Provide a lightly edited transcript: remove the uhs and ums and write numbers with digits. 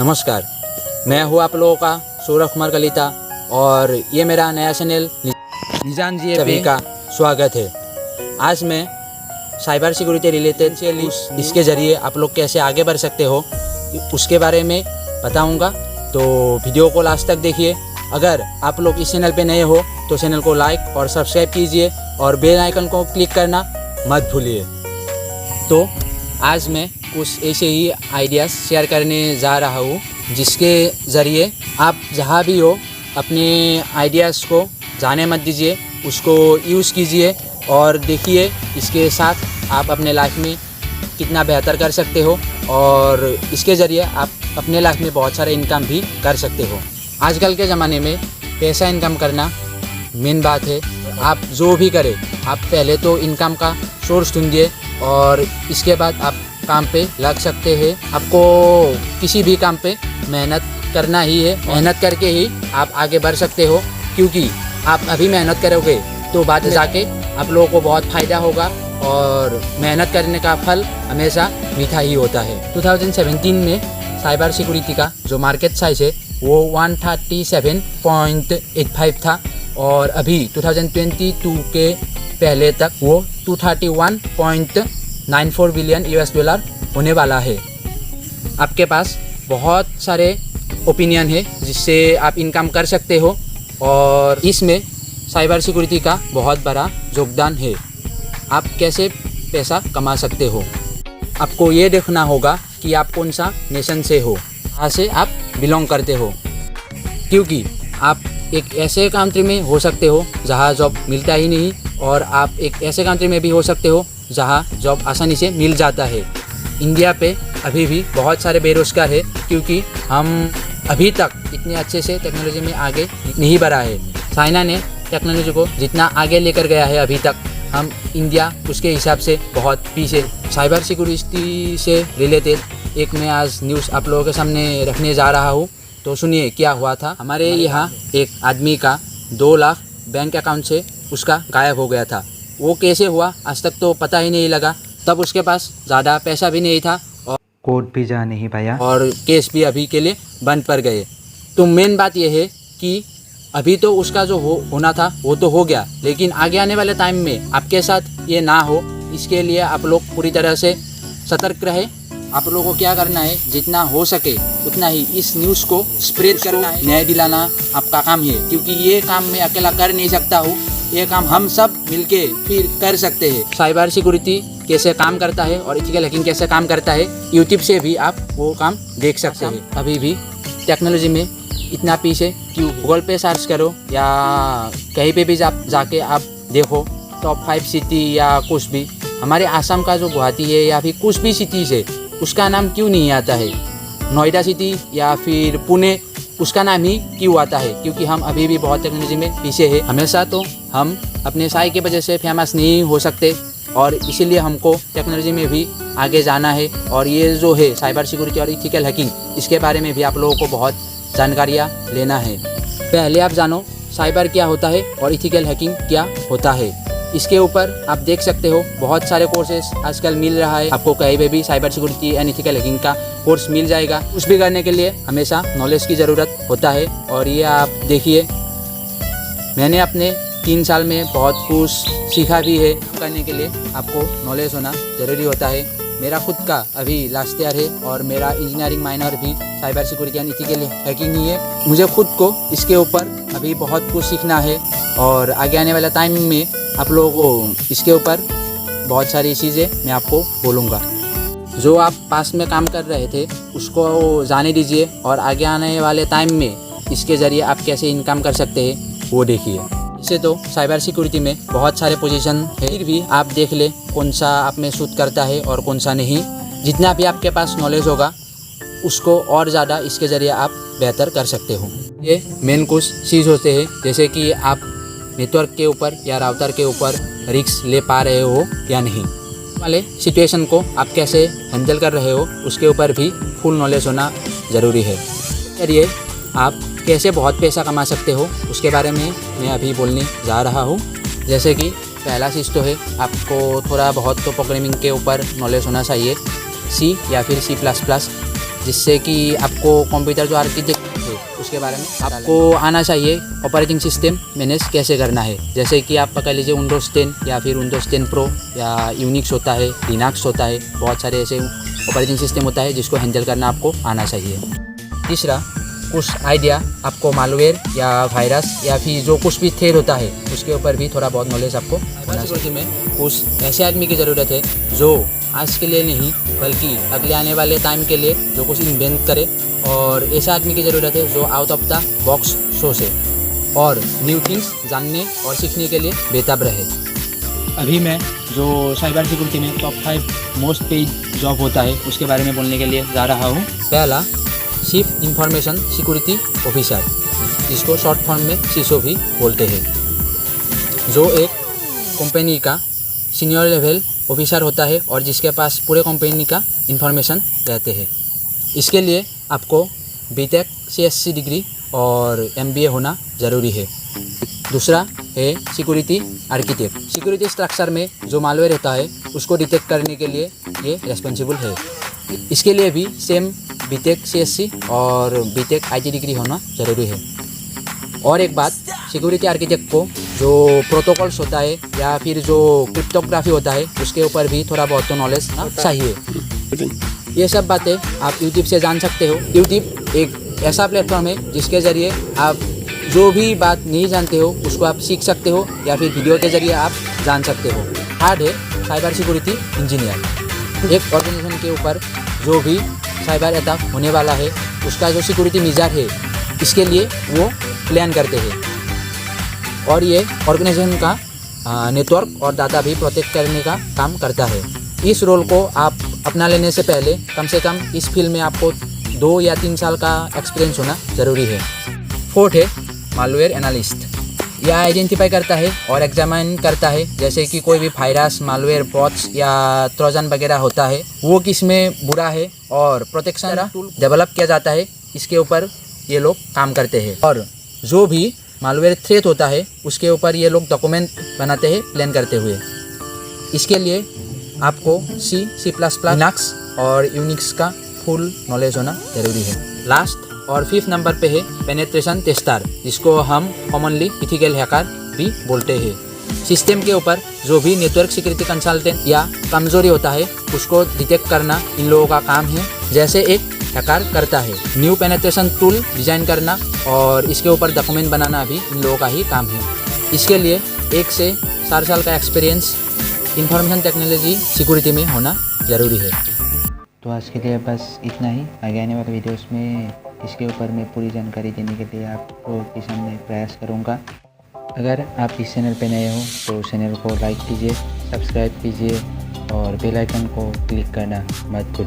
नमस्कार, मैं हूँ आप लोगों का सौरभ कुमार कलिता और ये मेरा नया चैनल निजान जी सभी का स्वागत है। आज मैं साइबर सिक्योरिटी रिलेटेड इसके ज़रिए आप लोग कैसे आगे बढ़ सकते हो उसके बारे में बताऊंगा, तो वीडियो को लास्ट तक देखिए। अगर आप लोग इस चैनल पे नए हो तो चैनल को लाइक और सब्सक्राइब कीजिए और बेल आइकन को क्लिक करना मत भूलिए। तो आज मैं कुछ ऐसे ही आइडियाज़ शेयर करने जा रहा हूँ जिसके ज़रिए आप जहाँ भी हो अपने आइडियाज़ को जाने मत दीजिए, उसको यूज़ कीजिए और देखिए इसके साथ आप अपने लाइफ में कितना बेहतर कर सकते हो और इसके ज़रिए आप अपने लाइफ में बहुत सारे इनकम भी कर सकते हो। आजकल के ज़माने में पैसा इनकम करना मेन बात है। आप जो भी करें, आप पहले तो इनकम का सोर्स ढूंढिए और इसके बाद आप काम पे लग सकते हैं। आपको किसी भी काम पे मेहनत करना ही है, मेहनत करके ही आप आगे बढ़ सकते हो, क्योंकि आप अभी मेहनत करोगे तो बाद में जाके आप लोगों को बहुत फ़ायदा होगा और मेहनत करने का फल हमेशा मीठा ही होता है। 2017 में साइबर सिक्योरिटी का जो मार्केट साइज़ है वो 137.85 था और अभी 2022 के पहले तक वो 231.94 बिलियन $US होने वाला है। आपके पास बहुत सारे ओपिनियन है जिससे आप इनकम कर सकते हो और इसमें साइबर सिक्योरिटी का बहुत बड़ा योगदान है। आप कैसे पैसा कमा सकते हो, आपको ये देखना होगा कि आप कौन सा नेशन से हो, कहाँ से आप बिलोंग करते हो, क्योंकि आप एक ऐसे कंट्री में हो सकते हो जहाँ जॉब मिलता ही नहीं और आप एक ऐसे कंट्री में भी हो सकते हो जहाँ जॉब आसानी से मिल जाता है। इंडिया पे अभी भी बहुत सारे बेरोज़गार है क्योंकि हम अभी तक इतने अच्छे से टेक्नोलॉजी में आगे नहीं बढ़ा है। चाइना ने टेक्नोलॉजी को जितना आगे लेकर गया है अभी तक, हम इंडिया उसके हिसाब से बहुत पीछे। साइबर सिक्योरिटी से रिलेटेड एक मैं आज न्यूज़ आप लोगों के सामने रखने जा रहा हूँ, तो सुनिए क्या हुआ था। हमारे यहाँ एक आदमी का 2 लाख बैंक अकाउंट से उसका गायब हो गया था। वो कैसे हुआ आज तक तो पता ही नहीं लगा। तब उसके पास ज़्यादा पैसा भी नहीं था और कोर्ट भी जा नहीं पाया और केस भी अभी के लिए बंद पड़ गए। तो मेन बात यह है कि अभी तो उसका जो होना था वो तो हो गया, लेकिन आगे आने वाले टाइम में आपके साथ ये ना हो, इसके लिए आप लोग पूरी तरह से सतर्क रहे। आप लोगों को क्या करना है, जितना हो सके उतना ही इस न्यूज़ को स्प्रेड करना है, न्याय दिलाना आपका काम है, क्योंकि ये काम मैं अकेला कर नहीं सकता हूँ, ये काम हम सब मिलके फिर कर सकते हैं। साइबर सिक्योरिटी कैसे काम करता है और एथिकल हैकिंग कैसे काम करता है, यूट्यूब से भी आप वो काम देख सकते हैं। अभी भी टेक्नोलॉजी में इतना पीछे क्यों, गूगल पे सर्च करो या कहीं पे भी जाके आप देखो टॉप 5 सिटी या कुछ भी, हमारे आसाम का जो गुवाहाटी है या फिर कुछ भी सिटीज़ है उसका नाम क्यों नहीं आता है, नोएडा सिटी या फिर पुणे उसका नाम ही क्यों आता है, क्योंकि हम अभी भी बहुत टेक्नोलॉजी में पीछे हैं। हमेशा तो हम अपने साई की वजह से फेमस नहीं हो सकते और इसीलिए हमको टेक्नोलॉजी में भी आगे जाना है। और ये जो है साइबर सिक्योरिटी और एथिकल हैकिंग, इसके बारे में भी आप लोगों को बहुत जानकारियाँ लेना है। पहले आप जानो साइबर क्या होता है और एथिकल हैकिंग क्या होता है। इसके ऊपर आप देख सकते हो बहुत सारे कोर्सेस आजकल मिल रहा है, आपको कहीं पे भी cyber security and ethical hacking का कोर्स मिल जाएगा। कुछ भी करने के लिए हमेशा नॉलेज की ज़रूरत होता है और ये आप देखिए मैंने अपने 3 साल में बहुत कुछ सीखा भी है। करने के लिए आपको नॉलेज होना ज़रूरी होता है। मेरा खुद का अभी लास्ट ईयर है और मेरा इंजीनियरिंग माइनर भी cyber security and ethical hacking ही है। मुझे खुद को इसके ऊपर अभी बहुत कुछ सीखना है और आगे आने वाला टाइम में आप लोगों को इसके ऊपर बहुत सारी चीज़ें मैं आपको बोलूँगा। जो आप पास में काम कर रहे थे उसको जाने दीजिए और आगे आने वाले टाइम में इसके ज़रिए आप कैसे इनकम कर सकते हैं वो देखिए। इसे तो साइबर सिक्योरिटी में बहुत सारे पोजीशन है, फिर भी आप देख ले कौन सा आप में सूट करता है और कौन सा नहीं। जितना भी आपके पास नॉलेज होगा उसको और ज़्यादा इसके ज़रिए आप बेहतर कर सकते हो। ये मेन कुछ चीज़ होते हैं, जैसे कि आप नेटवर्क के ऊपर या राउटर के ऊपर रिस्क ले पा रहे हो या नहीं, वाले सिचुएशन को आप कैसे हैंडल कर रहे हो उसके ऊपर भी फुल नॉलेज होना ज़रूरी है। चलिए आप कैसे बहुत पैसा कमा सकते हो उसके बारे में मैं अभी बोलने जा रहा हूँ। जैसे कि पहला चीज़ तो है आपको थोड़ा बहुत तो प्रोग्रामिंग के ऊपर नॉलेज होना चाहिए, सी या फिर C++। जिससे कि आपको कंप्यूटर जो आर्किटेक्ट है उसके बारे में आपको आना चाहिए। ऑपरेटिंग सिस्टम मैनेज कैसे करना है, जैसे कि आप पकड़ लीजिए विंडोज़ 10 या फिर विंडोज़ 10 प्रो या यूनिक्स होता है, लिनक्स होता है, बहुत सारे ऐसे ऑपरेटिंग सिस्टम होता है जिसको हैंडल करना आपको आना चाहिए। तीसरा, कुछ आइडिया आपको मालवेयर या वायरस या फिर जो कुछ भी थ्रेड होता है उसके ऊपर भी थोड़ा बहुत नॉलेज आपको होना चाहिए। में कुछ ऐसे आदमी की ज़रूरत है जो आज के लिए नहीं बल्कि अगले आने वाले टाइम के लिए जो कुछ इन्वेंट करे, और ऐसे आदमी की ज़रूरत है जो आउट ऑफ द बॉक्स सोचे और न्यू थिंग्स जानने और सीखने के लिए बेताब रहे। अभी मैं जो साइबर सिक्योरिटी में टॉप 5 मोस्ट पेड जॉब होता है उसके बारे में बोलने के लिए जा रहा हूँ। पहला, चीफ इंफॉर्मेशन सिक्योरिटी ऑफिसर, जिसको शॉर्ट फॉर्म में सीसो भी बोलते हैं, जो एक कंपनी का सीनियर लेवल ऑफिसर होता है और जिसके पास पूरे कंपनी का इंफॉर्मेशन रहते हैं। इसके लिए आपको बीटेक CSC डिग्री और MBA होना ज़रूरी है। दूसरा है सिक्योरिटी आर्किटेक्ट। सिक्योरिटी स्ट्रक्चर में जो मालवेयर होता है उसको डिटेक्ट करने के लिए ये रेस्पॉन्सिबल है। इसके लिए भी सेम बीटेक CSC और बीटेक IT डिग्री होना ज़रूरी है। और एक बात, सिक्योरिटी आर्किटेक्ट को जो प्रोटोकॉल्स होता है या फिर जो क्रिप्टोग्राफी होता है उसके ऊपर भी थोड़ा बहुत तो नॉलेज चाहिए। ये सब बातें आप यूट्यूब से जान सकते हो। यूट्यूब एक ऐसा प्लेटफॉर्म है जिसके ज़रिए आप जो भी बात नहीं जानते हो उसको आप सीख सकते हो या फिर वीडियो के ज़रिए आप जान सकते हो। थर्ड है साइबर सिक्योरिटी इंजीनियर। एक ऑर्गेनाइजेशन के ऊपर जो भी साइबर अटैक होने वाला है उसका जो सिक्योरिटी मेजर है इसके लिए वो प्लान करते हैं, और ये ऑर्गेनाइजेशन का नेटवर्क और डाटा भी प्रोटेक्ट करने का काम करता है। इस रोल को आप अपना लेने से पहले कम से कम इस फील्ड में आपको 2 या 3 साल का एक्सपीरियंस होना ज़रूरी है। फोर्थ है मालवेयर एनालिस्ट। यह आइडेंटिफाई करता है और एग्जामिन करता है, जैसे कि कोई भी वायरस, मालवेयर, बॉट्स या ट्रोजन वगैरह होता है वो किस में बुरा है और प्रोटेक्शन टूल डेवलप किया जाता है, इसके ऊपर ये लोग काम करते हैं। और जो भी मालवेयर थ्रेट होता है उसके ऊपर ये लोग डॉक्यूमेंट बनाते हैं प्लान करते हुए। इसके लिए आपको C++, लिनक्स और यूनिक्स का फुल नॉलेज होना ज़रूरी है। लास्ट और 5th नंबर पे है पेनेट्रेशन टेस्टर, जिसको हम कॉमनली इथिकल हैकर भी बोलते हैं। सिस्टम के ऊपर जो भी नेटवर्क सिक्योरिटी कंसल्टेंट या कमजोरी होता है उसको डिटेक्ट करना इन लोगों का काम है, जैसे एक हैकर करता है। न्यू पेनेट्रेशन टूल डिज़ाइन करना और इसके ऊपर डॉक्यूमेंट बनाना भी इन लोगों का ही काम है। इसके लिए 1 से 4 साल का एक्सपीरियंस इंफॉर्मेशन टेक्नोलॉजी सिक्योरिटी में होना ज़रूरी है। तो आज के लिए बस इतना ही। आगे आने वाले वीडियोस में इसके ऊपर मैं पूरी जानकारी देने के लिए आपको के सामने प्रयास करूँगा। अगर आप इस चैनल पर नए हो तो चैनल को लाइक कीजिए, सब्सक्राइब कीजिए और बेल आइकन को क्लिक करना मत भूलिए।